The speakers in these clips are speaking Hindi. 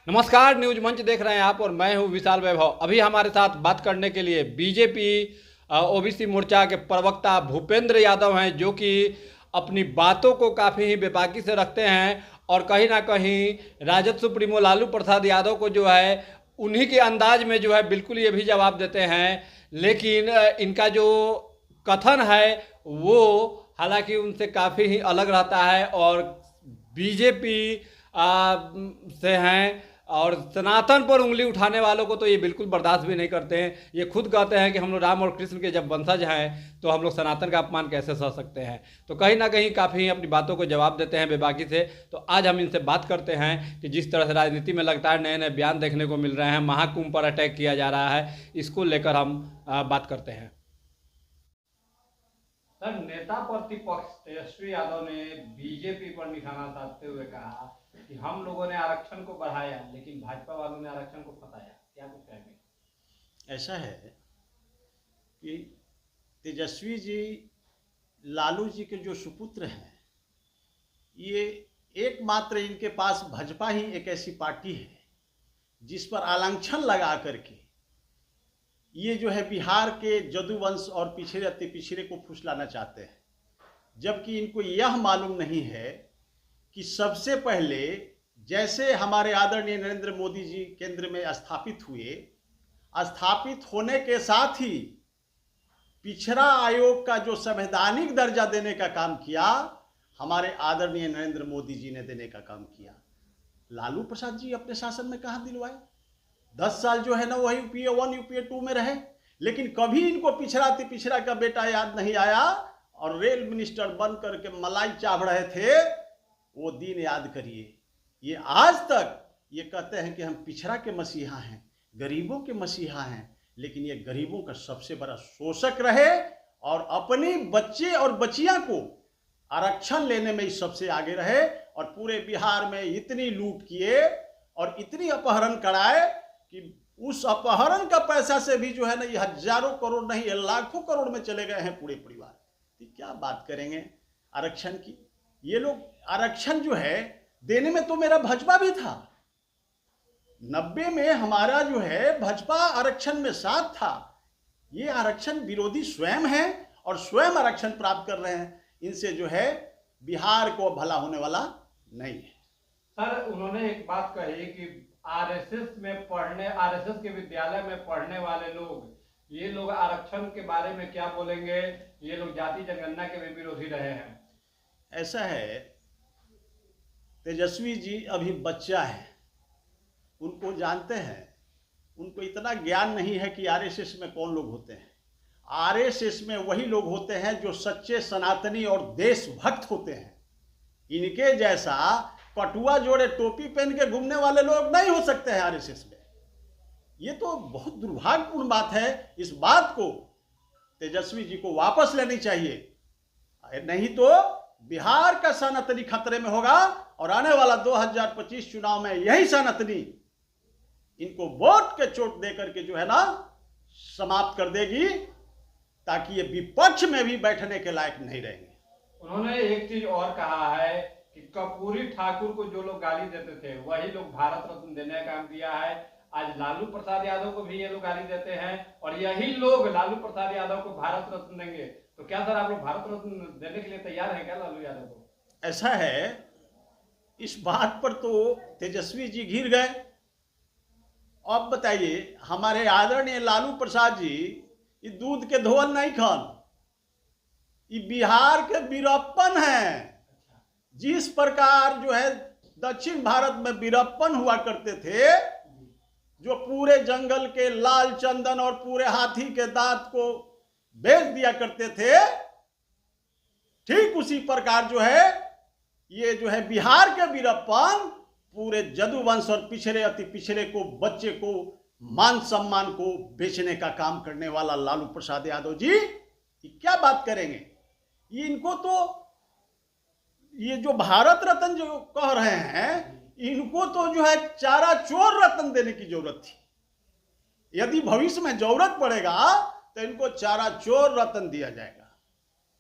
नमस्कार, न्यूज मंच देख रहे हैं आप और मैं हूं विशाल वैभव। अभी हमारे साथ बात करने के लिए बीजेपी ओबीसी मोर्चा के प्रवक्ता भूपेंद्र यादव हैं, जो कि अपनी बातों को काफ़ी ही बेबाकी से रखते हैं और कहीं ना कहीं राजद सुप्रीमो लालू प्रसाद यादव को जो है उन्हीं के अंदाज में जो है बिल्कुल ये भी जवाब देते हैं। लेकिन इनका जो कथन है वो हालांकि उनसे काफ़ी ही अलग रहता है और बीजेपी से हैं और सनातन पर उंगली उठाने वालों को तो ये बिल्कुल बर्दाश्त भी नहीं करते हैं। ये खुद कहते हैं कि हम लोग राम और कृष्ण के जब वंशज हैं तो हम लोग सनातन का अपमान कैसे सह सकते हैं। तो कहीं ना कहीं काफ़ी अपनी बातों को जवाब देते हैं बेबाकी से। तो आज हम इनसे बात करते हैं कि जिस तरह से राजनीति में लगता है नए नए बयान देखने को मिल रहे हैं, महाकुंभ पर अटैक किया जा रहा है, इसको लेकर हम बात करते हैं। सर, नेता प्रतिपक्ष तेजस्वी यादव ने बीजेपी पर निशाना साधते हुए कहा कि हम लोगों ने आरक्षण को बढ़ाया लेकिन भाजपा वालों ने आरक्षण को फंसाया। क्या कुछ कहेंगे? ऐसा है कि तेजस्वी जी लालू जी के जो सुपुत्र हैं, ये एकमात्र इनके पास भाजपा ही एक ऐसी पार्टी है जिस पर आलांछन लगा करके ये जो है बिहार के जदुवंश और पिछड़े अति पिछड़े को फुसलाना चाहते हैं। जबकि इनको यह मालूम नहीं है कि सबसे पहले जैसे हमारे आदरणीय नरेंद्र मोदी जी केंद्र में स्थापित हुए, स्थापित होने के साथ ही पिछड़ा आयोग का जो संवैधानिक दर्जा देने का काम किया, हमारे आदरणीय नरेंद्र मोदी जी ने देने का काम किया। लालू प्रसाद जी अपने शासन में कहाँ दिलवाए? 10 साल जो है ना वही यूपीए 1 यूपीए 2 में रहे, लेकिन कभी इनको पिछड़ा अति पिछड़ा का बेटा याद नहीं आया। और रेल मिनिस्टर बन करके मलाई चाव रहे थे, वो दिन याद करिए। ये आज तक ये कहते हैं कि हम पिछड़ा के मसीहा हैं, गरीबों के मसीहा हैं, लेकिन ये गरीबों का सबसे बड़ा शोषक रहे और अपनी बच्चे और बच्चियां को आरक्षण लेने में ही सबसे आगे रहे। और पूरे बिहार में इतनी लूट किए और इतनी अपहरण कराए कि उस अपहरण का पैसा से भी जो है ना ये हजारों करोड़ नहीं ये लाखों करोड़ में चले गए हैं पूरे परिवार। तो क्या बात करेंगे आरक्षण की? ये लोग आरक्षण जो है देने में तो मेरा भाजपा भी था। 90 में हमारा जो है भाजपा आरक्षण में साथ था। ये आरक्षण विरोधी स्वयं है और स्वयं आरक्षण प्राप्त कर रहे हैं। इनसे जो है बिहार को भला होने वाला नहीं है। सर, उन्होंने एक बात कही कि आरएसएस के विद्यालय में पढ़ने वाले लोग, ये लोग आरक्षण के बारे में क्या बोलेंगे? ये लोग जाति जनगणना के भी विरोधी रहे हैं। ऐसा है, तेजस्वी जी अभी बच्चा है, उनको जानते हैं, उनको इतना ज्ञान नहीं है कि आरएसएस में कौन लोग होते हैं। आरएसएस में वही लोग होते हैं जो सच्चे सनातनी और देशभक्त होते हैं। इनके जैसा कटुआ जोड़े टोपी पहन के घूमने वाले लोग नहीं हो सकते हैं आरएसएस में। ये तो बहुत दुर्भाग्यपूर्ण बात है। इस बात को तेजस्वी जी को वापस लेनी चाहिए, नहीं तो बिहार का सनातनी खतरे में होगा और आने वाला 2025 चुनाव में यही सनातनी इनको वोट के चोट देकर के जो है ना समाप्त कर देगी, ताकि ये विपक्ष में भी बैठने के लायक नहीं रहेंगे। उन्होंने एक चीज और कहा है कि कर्पूरी ठाकुर को जो लोग गाली देते थे वही लोग भारत रत्न देने का काम किया है। आज लालू प्रसाद यादव को भी ये लोग गाली देते हैं और यही लोग लालू प्रसाद यादव को भारत रत्न देंगे। तो क्या सर, आप लोग भारत रत्न देने के लिए तैयार हैं क्या लालू यादव को? ऐसा है, इस बात पर तो तेजस्वी जी घिर गए। अब बताइए, हमारे आदरणीय लालू प्रसाद जी ये दूध के धोल नहीं खान, ये बिहार के वीरप्पन हैं। जिस प्रकार जो है दक्षिण भारत में वीरप्पन हुआ करते थे, जो पूरे जंगल के लाल चंदन और पूरे हाथी के दांत को बेच दिया करते थे, ठीक उसी प्रकार जो है ये जो है बिहार के वीरप्पन पूरे जदुवंश और पिछड़े अति पिछड़े को, बच्चे को, मान सम्मान को बेचने का काम करने वाला लालू प्रसाद यादव जी, ये क्या बात करेंगे? ये इनको तो ये जो भारत रत्न जो कह रहे हैं, इनको तो जो है चारा चोर रत्न देने की जरूरत थी। यदि भविष्य में जरूरत पड़ेगा तो इनको चारा चोर रत्न दिया जाएगा।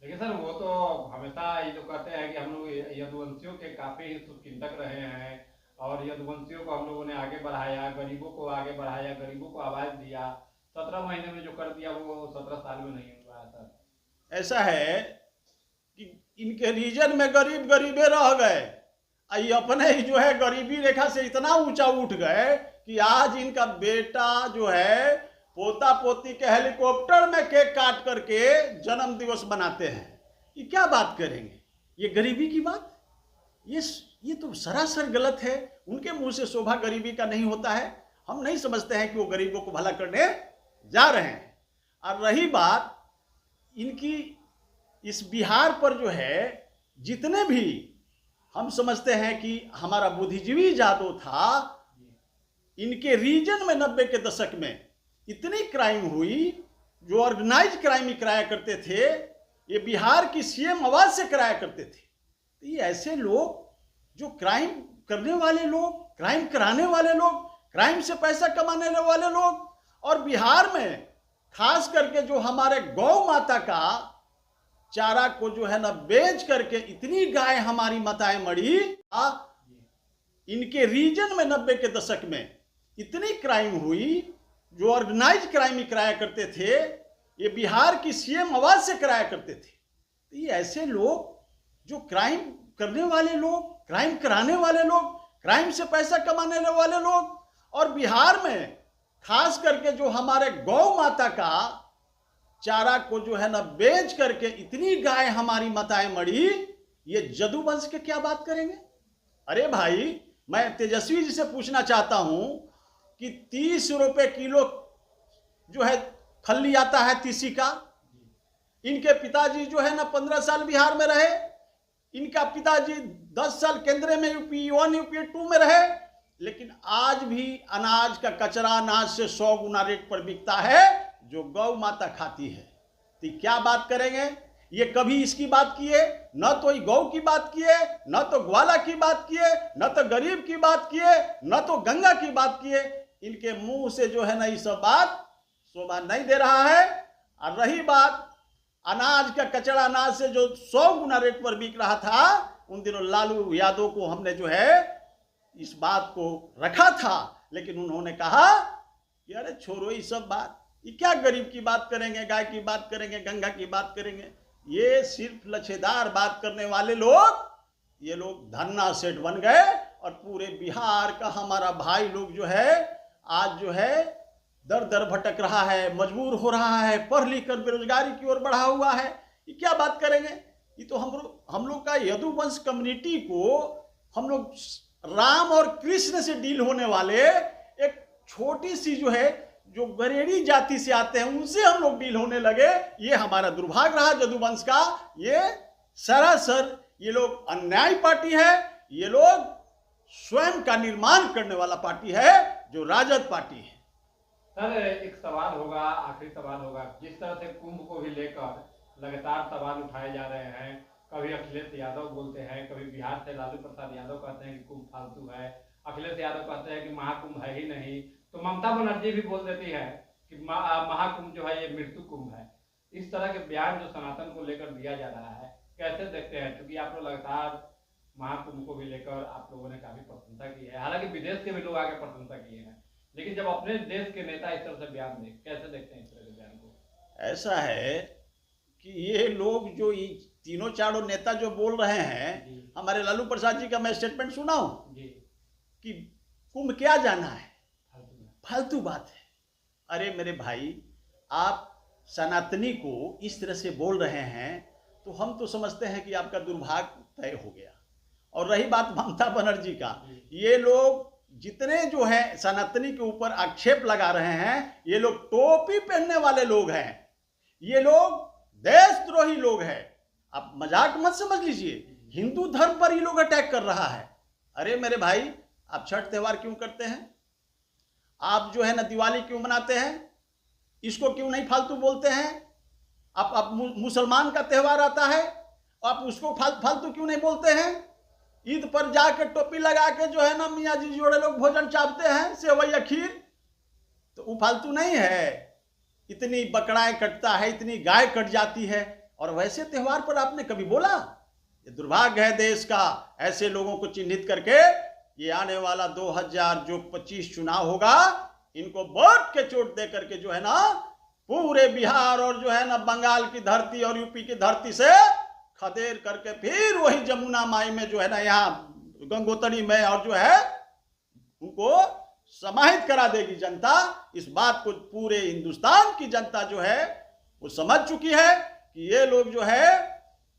लेकिन सर, वो तो हमेशा ये जो कहते हैं कि हम लोग यदुवंशियों के काफी शुभचिंतक रहे हैं और यदुवंशियों को हम लोगों ने आगे बढ़ाया, गरीबों को आगे बढ़ाया, गरीबों को आवाज दिया। 17 महीने में जो कर दिया वो 17 साल में नहीं हुआ सर। ऐसा है कि इनके रीजन में गरीब गरीबे रह गए, ये अपने ही जो है गरीबी रेखा से इतना ऊंचा उठ गए कि आज इनका बेटा जो है पोता पोती के हेलीकॉप्टर में केक काट करके जन्म दिवस मनाते हैं। ये क्या बात करेंगे? ये गरीबी की बात, ये तो सरासर गलत है। उनके मुंह से शोभा गरीबी का नहीं होता है। हम नहीं समझते हैं कि वो गरीबों को भला करने जा रहे हैं। और रही बात इनकी इस बिहार पर जो है, जितने भी हम समझते हैं कि हमारा बुद्धिजीवी यादव था, इनके रीजन में 90 के दशक में इतनी क्राइम हुई, जो ऑर्गेनाइज क्राइम ही कराया करते थे, ये बिहार की सीएम आवाज से कराया करते थे। तो ये ऐसे लोग जो क्राइम करने वाले लोग, क्राइम कराने वाले लोग, क्राइम से पैसा कमाने वाले लोग, और बिहार में खास करके जो हमारे गौ माता का चारा को जो है ना बेच करके इतनी गाय हमारी माताएं मरी, इनके रीजन में 90 के दशक में इतनी क्राइम हुई, जो ऑर्गेनाइज क्राइम ही कराया करते थे, ये बिहार की सीएम आवाज से कराया करते थे। तो ये ऐसे लोग जो क्राइम करने वाले लोग, क्राइम कराने वाले लोग, क्राइम से पैसा कमाने वाले लोग, और बिहार में खास करके जो हमारे गौ माता का चारा को जो है ना बेच करके इतनी गाय हमारी माताएं मरी, ये जदुवंश के क्या बात करेंगे? अरे भाई, मैं तेजस्वी जी से पूछना चाहता हूं कि 30 रुपए किलो जो है खल्ली आता है तीसी का। इनके पिताजी जो है ना 15 साल बिहार में रहे, इनका पिताजी 10 साल केंद्र में यूपी 1 यूपी 2 में रहे, लेकिन आज भी अनाज का कचरा अनाज से 100 गुना रेट पर बिकता है जो गौ माता खाती है। तो क्या बात करेंगे? ये कभी इसकी बात किए, न तो गौ की बात किए, न तो ग्वाला की बात किए, न तो गरीब की बात किए, न तो गंगा की बात किए। इनके मुंह से जो है ना ये सब बात शोभा नहीं दे रहा है। और रही बात अनाज का कचरा अनाज से जो 100 गुना रेट पर बिक रहा था, उन दिनों लालू यादव को हमने जो है इस बात को रखा था, लेकिन उन्होंने कहा कि अरे छोड़ो ये सब बात, ये क्या गरीब की बात करेंगे, गाय की बात करेंगे, गंगा की बात करेंगे। ये सिर्फ लच्छेदार बात करने वाले लोग, ये लोग धन्ना सेठ बन गए, और पूरे बिहार का हमारा भाई लोग जो है आज जो है दर दर भटक रहा है, मजबूर हो रहा है, पढ़ लिख कर बेरोजगारी की ओर बढ़ा हुआ है। ये क्या बात करेंगे? ये तो हम लोग का यदुवंश कम्युनिटी को, हम लोग राम और कृष्ण से डील होने वाले एक छोटी सी जो है, जो बरेड़ी जाति से आते हैं, उनसे हम लोग डील होने लगे। ये हमारा दुर्भाग्य रहा यदुवंश का। ये सरासर ये लोग अन्याय पार्टी है। ये लोग स्वयं का निर्माण करने वाला पार्टी है, जो राजद पार्टी है। सर, एक सवाल होगा, आखिरी सवाल होगा। जिस तरह से कुंभ को भी लेकर लगातार सवाल उठाए जा रहे हैं, कभी अखिलेश यादव बोलते हैं, कभी बिहार से लालू प्रसाद यादव कहते हैं कि कुंभ फालतू है, अखिलेश यादव कहते हैं कि महाकुंभ है ही नहीं, तो ममता बनर्जी भी बोल देती है कि महाकुंभ जो है ये मृत्यु कुंभ है। इस तरह के बयान जो सनातन को लेकर दिया जा रहा है, कैसे देखते हैं? क्योंकि आप लोग लगातार महाकुंभ को भी लेकर आप लोगों ने काफी प्रशंसा की है, हालांकि विदेश के भी लोग आगे प्रशंसा किए हैं, लेकिन जब अपने देश के नेता इस तरह से बयान दे, कैसे देखते हैं इस तरह के बयान को? ऐसा है कि ये लोग जो तीनों चारों नेता जो बोल रहे हैं, हमारे लालू प्रसाद जी का मैं स्टेटमेंट सुनाऊं कि कुंभ क्या जाना है, फालतू बात है। अरे मेरे भाई, आप सनातनी को इस तरह से बोल रहे हैं तो हम तो समझते हैं कि आपका दुर्भाग्य तय हो गया। और रही बात ममता बनर्जी का, ये लोग जितने जो है सनातनी के ऊपर आक्षेप लगा रहे हैं, ये लोग टोपी पहनने वाले लोग हैं, ये लोग देशद्रोही लोग हैं। आप मजाक मत समझ लीजिए, हिंदू धर्म पर ये लोग अटैक कर रहा है। अरे मेरे भाई, आप छठ त्योहार क्यों करते हैं? आप जो है ना दिवाली क्यों मनाते हैं? इसको क्यों नहीं फालतू बोलते हैं? आप मुसलमान का त्योहार आता है, आप उसको फालतू क्यों नहीं बोलते हैं? ईद पर जाके टोपी लगा के जो है ना मियाँ जी जोड़े लोग भोजन चापते हैं, सेवैया खीर, तो वो फालतू नहीं है। इतनी बकराएं कटता है, इतनी गाय कट जाती है, और वैसे त्योहार पर आपने कभी बोला? ये दुर्भाग्य है देश का, ऐसे लोगों को चिन्हित करके ये आने वाला 2025 चुनाव होगा, इनको वोट के चोट दे करके जो है ना पूरे बिहार और जो है ना बंगाल की धरती और यूपी की धरती से खदेड़ करके फिर वही जमुना माई में जो है ना यहाँ गंगोत्री में और जो है उनको समाहित करा देगी जनता। इस बात को पूरे हिंदुस्तान की जनता जो है वो समझ चुकी है कि ये लोग जो है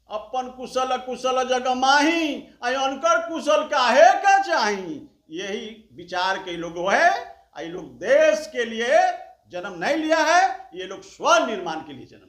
अपन कुशल कुशल जग माही अनकर कुशल काहे का चाही, यही विचार के लोग है। ये लोग देश के लिए जन्म नहीं लिया है, ये लोग स्व निर्माण के लिए जन्म